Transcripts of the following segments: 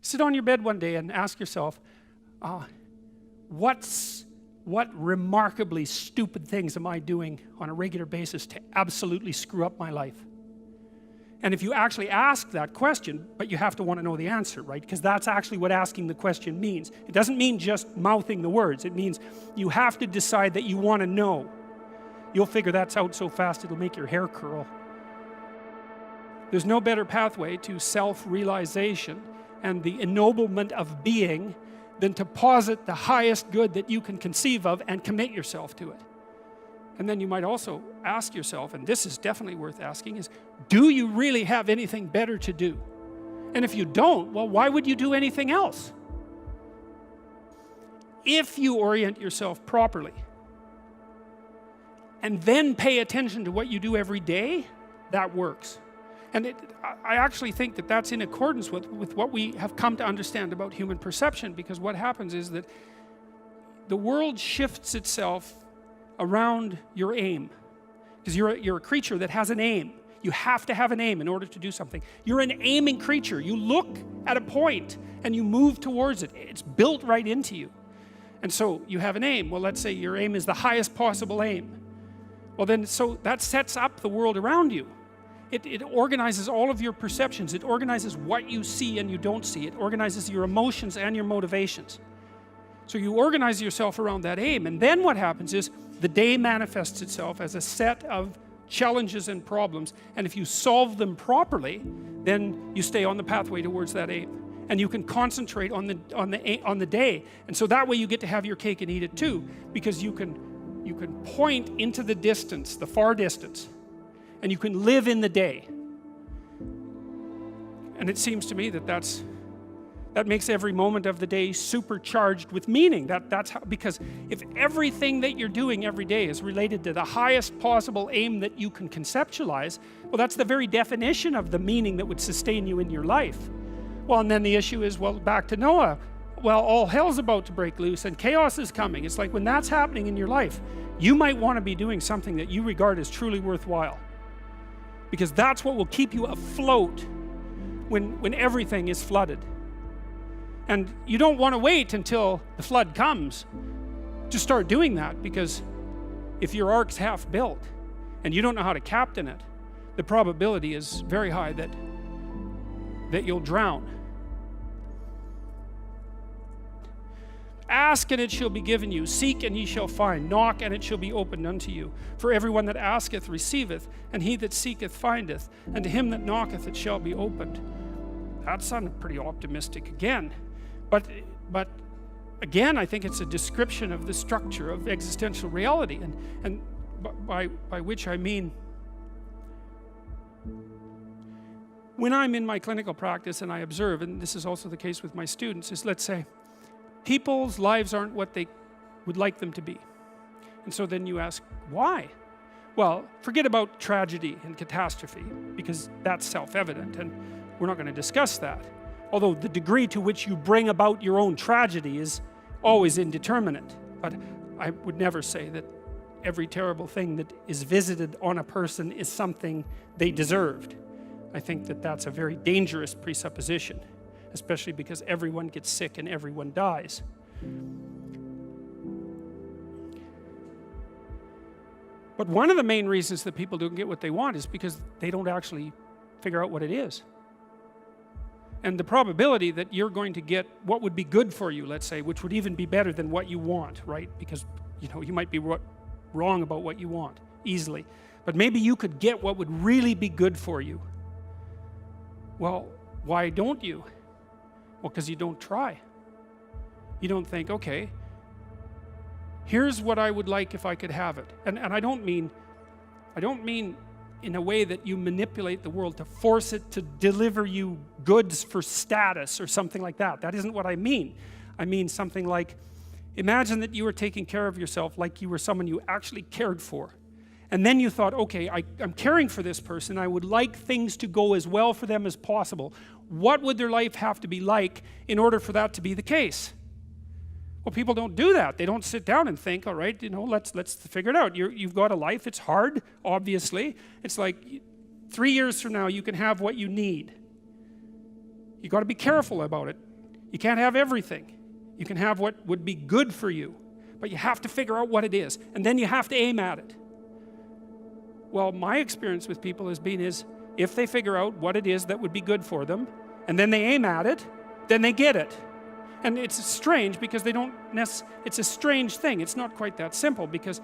Sit on your bed one day and ask yourself, what remarkably stupid things am I doing on a regular basis to absolutely screw up my life? And if you actually ask that question, but you have to want to know the answer, right? Because that's actually what asking the question means. It doesn't mean just mouthing the words. It means you have to decide that you want to know. You'll figure that's out so fast it'll make your hair curl. There's no better pathway to self-realization and the ennoblement of being than to posit the highest good that you can conceive of and commit yourself to it. And then you might also ask yourself, and this is definitely worth asking, is do you really have anything better to do? And if you don't, well, why would you do anything else? If you orient yourself properly and then pay attention to what you do every day, that works. And I actually think that that's in accordance with what we have come to understand about human perception, because what happens is that the world shifts itself around your aim, because you're a creature that has an aim. You have to have an aim in order to do something. You're an aiming creature. You look at a point and you move towards it. It's built right into you. And so you have an aim. Well, let's say your aim is the highest possible aim. Well then, so that sets up the world around you. It organizes all of your perceptions. It organizes what you see and you don't see. It organizes your emotions and your motivations. So you organize yourself around that aim, and then what happens is the day manifests itself as a set of challenges and problems, and if you solve them properly, then you stay on the pathway towards that aim, and you can concentrate on the day, and so that way you get to have your cake and eat it too, because you can point into the distance, the far distance, and you can live in the day. And it seems to me that that makes every moment of the day supercharged with meaning. That's how, because if everything that you're doing every day is related to the highest possible aim that you can conceptualize, well, that's the very definition of the meaning that would sustain you in your life. Well, and then the issue is, well, back to Noah. Well, all hell's about to break loose and chaos is coming. It's like when that's happening in your life, you might want to be doing something that you regard as truly worthwhile, because that's what will keep you afloat when everything is flooded. And you don't want to wait until the flood comes to start doing that, because if your ark's half built and you don't know how to captain it, the probability is very high that you'll drown. Ask and it shall be given you. Seek and ye shall find. Knock and it shall be opened unto you. For everyone that asketh receiveth, and he that seeketh findeth, and to him that knocketh it shall be opened. That sounded pretty optimistic again. But again, I think it's a description of the structure of existential reality, and by which I mean, when I'm in my clinical practice and I observe, and this is also the case with my students, is, let's say people's lives aren't what they would like them to be, and so then you ask, why? Well, forget about tragedy and catastrophe, because that's self-evident and we're not going to discuss that. Although the degree to which you bring about your own tragedy is always indeterminate. But I would never say that every terrible thing that is visited on a person is something they deserved. I think that that's a very dangerous presupposition, especially because everyone gets sick and everyone dies. But one of the main reasons that people don't get what they want is because they don't actually figure out what it is. And the probability that you're going to get what would be good for you, let's say, which would even be better than what you want, right? Because, you might be wrong about what you want easily. But maybe you could get what would really be good for you. Well, why don't you? Well, because you don't try. You don't think, okay, here's what I would like if I could have it. And I don't mean in a way that you manipulate the world to force it to deliver you goods for status or something like that. That isn't what I mean. I mean something like, imagine that you were taking care of yourself like you were someone you actually cared for. And then you thought, okay, I'm caring for this person. I would like things to go as well for them as possible. What would their life have to be like in order for that to be the case? Well, people don't do that. They don't sit down and think, all right, let's figure it out. You've got a life. It's hard, obviously. It's like 3 years from now, you can have what you need. You've got to be careful about it. You can't have everything. You can have what would be good for you, but you have to figure out what it is, and then you have to aim at it. Well, my experience with people has been is, if they figure out what it is that would be good for them, and then they aim at it, then they get it. And it's strange because they don't it's a strange thing. It's not quite that simple because,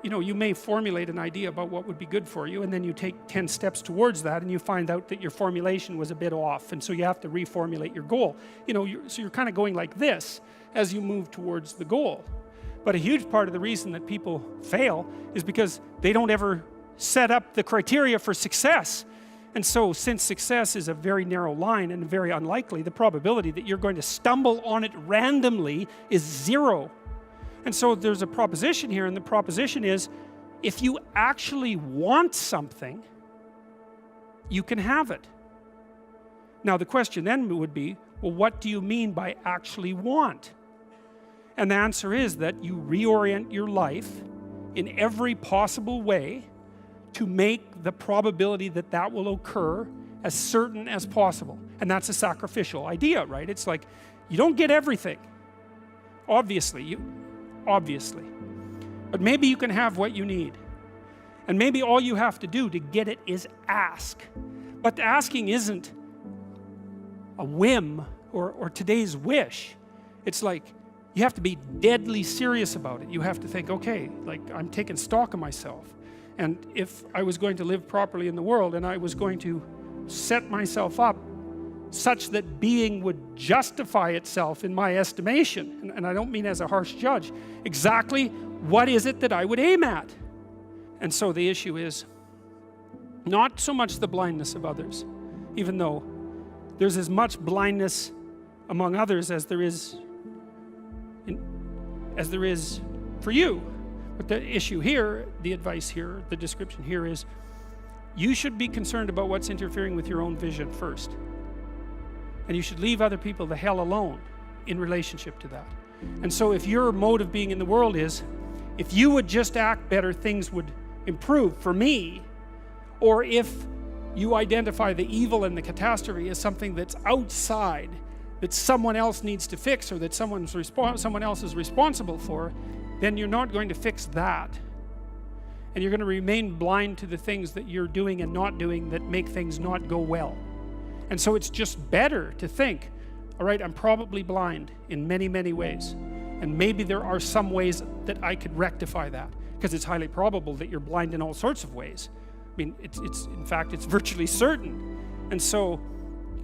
you know, you may formulate an idea about what would be good for you, and then you take 10 steps towards that, and you find out that your formulation was a bit off, and so you have to reformulate your goal. You know, so you're kind of going like this as you move towards the goal. But a huge part of the reason that people fail is because they don't ever set up the criteria for success. And so, since success is a very narrow line and very unlikely, the probability that you're going to stumble on it randomly is 0. And so there's a proposition here, and the proposition is, if you actually want something, you can have it. Now the question then would be, well, what do you mean by actually want? And the answer is that you reorient your life in every possible way to make the probability that that will occur as certain as possible. And that's a sacrificial idea, right? It's like, you don't get everything. Obviously. But maybe you can have what you need. And maybe all you have to do to get it is ask. But asking isn't a whim or today's wish. It's like, you have to be deadly serious about it. You have to think, okay, like, I'm taking stock of myself. And if I was going to live properly in the world, and I was going to set myself up such that being would justify itself in my estimation, and I don't mean as a harsh judge, exactly what is it that I would aim at? And so the issue is not so much the blindness of others, even though there's as much blindness among others as there is for you. But the issue here, the advice here, the description here is, you should be concerned about what's interfering with your own vision first. And you should leave other people the hell alone in relationship to that. And so if your mode of being in the world is, if you would just act better, things would improve for me, or if you identify the evil and the catastrophe as something that's outside, that someone else needs to fix, or that someone else is responsible for, then you're not going to fix that. And you're going to remain blind to the things that you're doing and not doing that make things not go well. And so it's just better to think, all right, I'm probably blind in many, many ways. And maybe there are some ways that I could rectify that, because it's highly probable that you're blind in all sorts of ways. I mean, in fact, it's virtually certain. And so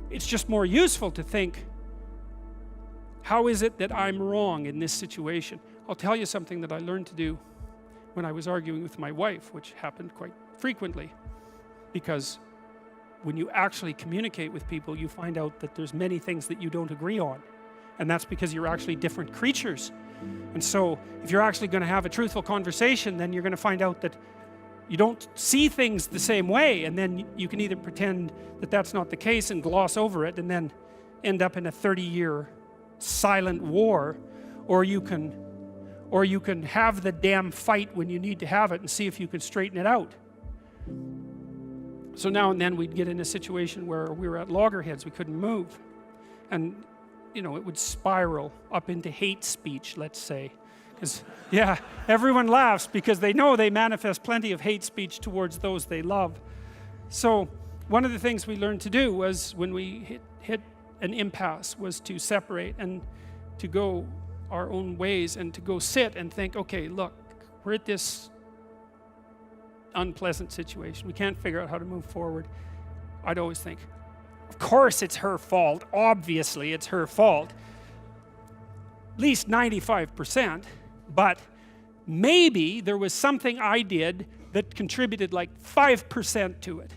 it's just more useful to think, how is it that I'm wrong in this situation? I'll tell you something that I learned to do when I was arguing with my wife, which happened quite frequently, because when you actually communicate with people, you find out that there's many things that you don't agree on, and that's because you're actually different creatures. And so if you're actually going to have a truthful conversation, then you're going to find out that you don't see things the same way, and then you can either pretend that that's not the case and gloss over it and then end up in a 30-year silent war, or you can have the damn fight when you need to have it and see if you can straighten it out. So now and then we'd get in a situation where we were at loggerheads, we couldn't move. And, you know, it would spiral up into hate speech, let's say. Because, yeah, everyone laughs because they know they manifest plenty of hate speech towards those they love. So one of the things we learned to do was, when we hit an impasse, was to separate and to go our own ways, and to go sit and think, okay, look, we're at this unpleasant situation. We can't figure out how to move forward. I'd always think, of course it's her fault. Obviously it's her fault. At least 95%. But maybe there was something I did that contributed like 5% to it.